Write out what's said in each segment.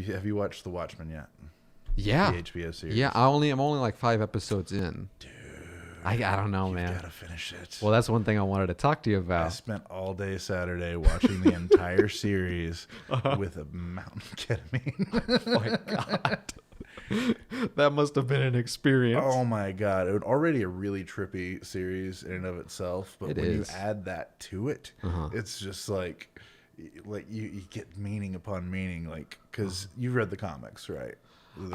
Have you watched The Watchmen yet? Yeah. The HBO series. Yeah, I'm only like 5 episodes in. Dude, I don't know, you man. gotta finish it. Well, that's one thing I wanted to talk to you I about. spent all day Saturday watching the entire series with a mountain of ketamine. Oh my god. That must have been an experience. Oh my god! It was already a really trippy series in and of itself, but It when is. you add that to it, it's just like you get meaning upon meaning, like because you've read the comics, right?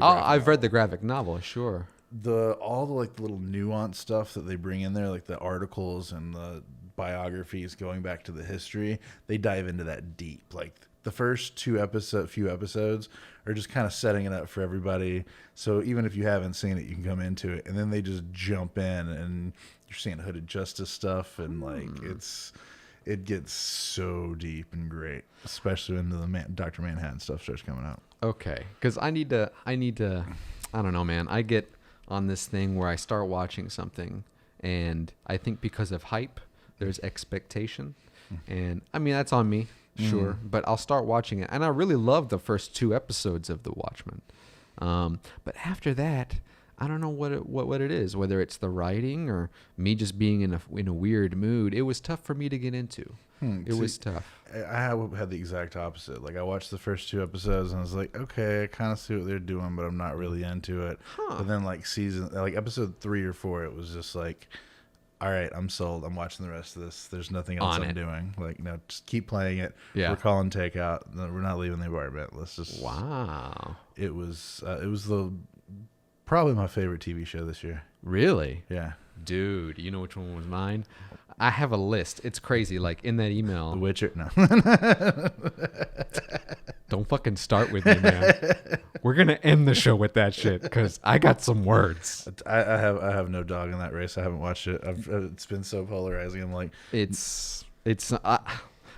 I've read the graphic novel, sure. All the like little nuance stuff that they bring in there, like the articles and the biographies going back to the history, they dive into that deep. Like the first few episodes are just kind of setting it up for everybody. So even if you haven't seen it, you can come into it, and then they just jump in, and you're seeing Hooded Justice stuff, and like it gets so deep and great, especially when the Dr. Manhattan stuff starts coming out. Okay, because I need to. I don't know, man. I get on this thing where I start watching something, and I think because of hype, there's expectation, and I mean that's on me, sure. But I'll start watching it, and I really love the first 2 episodes of The Watchmen. But after that, I don't know what it is. Whether it's the writing or me just being in a weird mood. It was tough for me to get into. It was tough. I had the exact opposite. Like I watched the first 2 episodes and I was like, okay, I kind of see what they're doing, but I'm not really into it. But then like episode 3 or 4, it was just like, all right, I'm sold. I'm watching the rest of this. There's nothing else I'm doing. Like, no, just keep playing it. Yeah. We're calling takeout. No, we're not leaving the apartment. Let's just. Wow. It was probably my favorite TV show this year. Really? Yeah. Dude, you know which one was mine? I have a list. It's crazy. Like in that email. The Witcher? No. Don't fucking start with me, man. We're going to end the show with that shit because I got some words. I have no dog in that race. I haven't watched it. It's been so polarizing. I'm like, I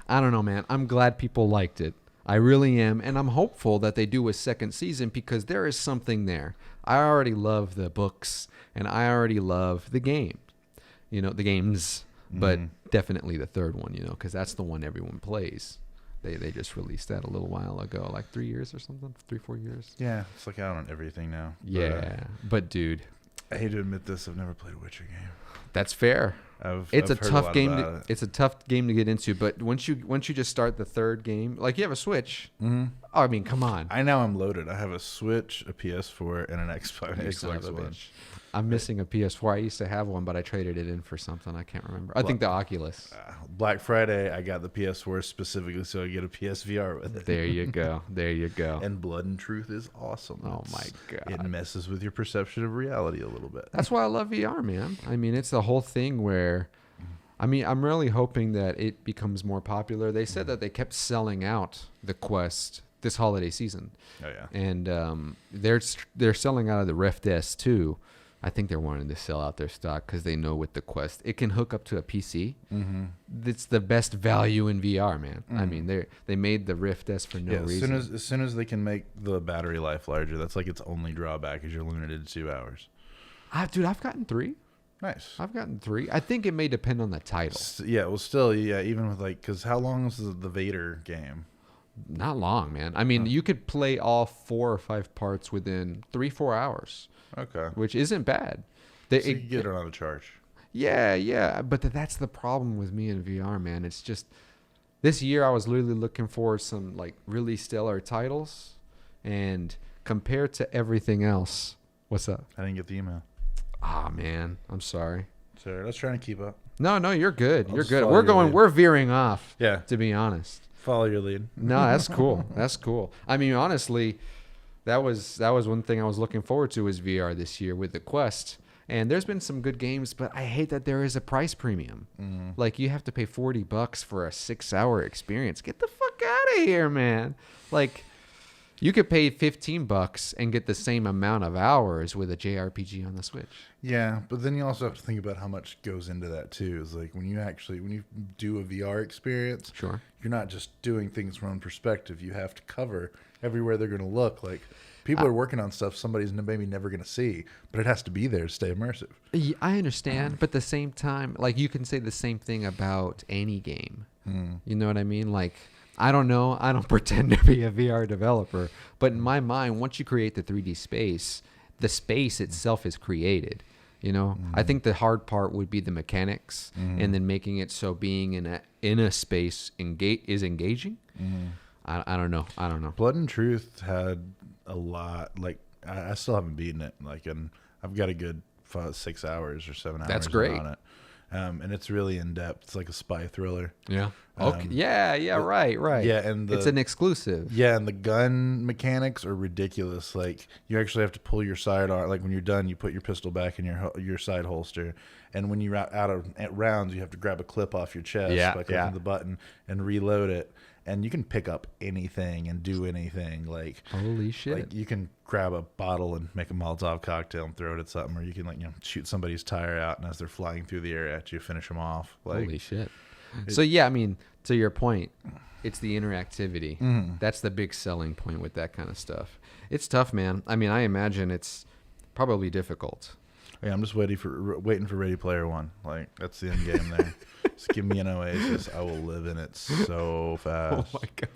don't know, man. I'm glad people liked it. I really am. And I'm hopeful that they do a second season because there is something there. I already love the books and I already love the game. The games, but definitely the third one, because that's the one everyone plays. They just released that a little while ago, like 3 years or something, 3-4 years. yeah, it's like out on everything now. Yeah, but dude, I hate to admit this. I've never played a Witcher game. that's fair. It's a tough game. It's a tough game to get into. But once you just start the third game, like you have a Switch. Oh, I mean, come on. I'm loaded. I have a Switch, a PS4, and an Xbox One. I'm missing a PS4. I used to have one, but I traded it in for something. I can't remember. I think the Oculus. Black Friday, I got the PS4 specifically so I get a PSVR with it. There you go. There you go. And Blood and Truth is awesome. Oh my God. It messes with your perception of reality a little bit. That's why I love VR, man. I mean, it's the whole thing where, I'm really hoping that it becomes more popular. They said that they kept selling out the Quest this holiday season. Oh yeah. And they're selling out of the Rift S too. I think they're wanting to sell out their stock because they know with the Quest it can hook up to a PC. It's the best value in VR, man. I mean, they made the Rift S for no reason. As soon as they can make the battery life larger, that's like its only drawback is you're limited to 2 hours. Dude, I've gotten 3. Nice. I've gotten 3. I think it may depend on the title. Yeah, well, still, even with because how long is the Vader game? Not long, man. I mean, you could play all 4 or 5 parts within 3-4 hours. Okay. Which isn't bad. So you get it on a charge. Yeah. But that's the problem with me in VR, man. It's just this year I was literally looking for some like really stellar titles, and compared to everything else, what's up? I didn't get the email. Man, I'm sorry. Sorry, let's try to keep up. No, you're good. I'll You're just good. follow We're veering off. Yeah. To be honest. Follow your lead. No, that's cool. That's cool. I mean, honestly, that was one thing I was looking forward to is VR this year with the Quest. And there's been some good games, but I hate that there is a price premium. Like you have to pay $40 for a 6-hour experience. Get the fuck out of here, man. Like you could pay $15 and get the same amount of hours with a JRPG on the Switch. Yeah, but then you also have to think about how much goes into that too. Is like when you do a VR experience, sure, you're not just doing things from one perspective. You have to cover everywhere they're going to look. Like people are working on stuff somebody's maybe never going to see, but it has to be there to stay immersive. I understand, but at the same time, like you can say the same thing about any game. You know what I mean? Like I don't know. I don't pretend to be a VR developer, but in my mind, once you create the 3D space, the space itself is created. You know, I think the hard part would be the mechanics, and then making it so being in a space is engaging. I don't know. I don't know. Blood and Truth had a lot. Like I still haven't beaten it. Like, and I've got a good 6 hours or 7 hours. That's great. On it. And it's really in depth. It's like a spy thriller. Yeah. Okay. Yeah. Right. Yeah, and it's an exclusive. Yeah, and the gun mechanics are ridiculous. Like you actually have to pull your sidearm. Like when you're done, you put your pistol back in your side holster, and when you're out of rounds, you have to grab a clip off your chest by clicking the button and reload it. And you can pick up anything and do anything. Like holy shit! Like you can grab a bottle and make a Molotov cocktail and throw it at something, or you can shoot somebody's tire out, and as they're flying through the air at you, finish them off. Like, holy shit! So yeah, I mean, to your point, it's the interactivity. That's the big selling point with that kind of stuff. It's tough, man. I mean, I imagine it's probably difficult. Yeah, I'm just waiting for Ready Player One. Like that's the end game there. Just give me an Oasis. I will live in it so fast. Oh my god.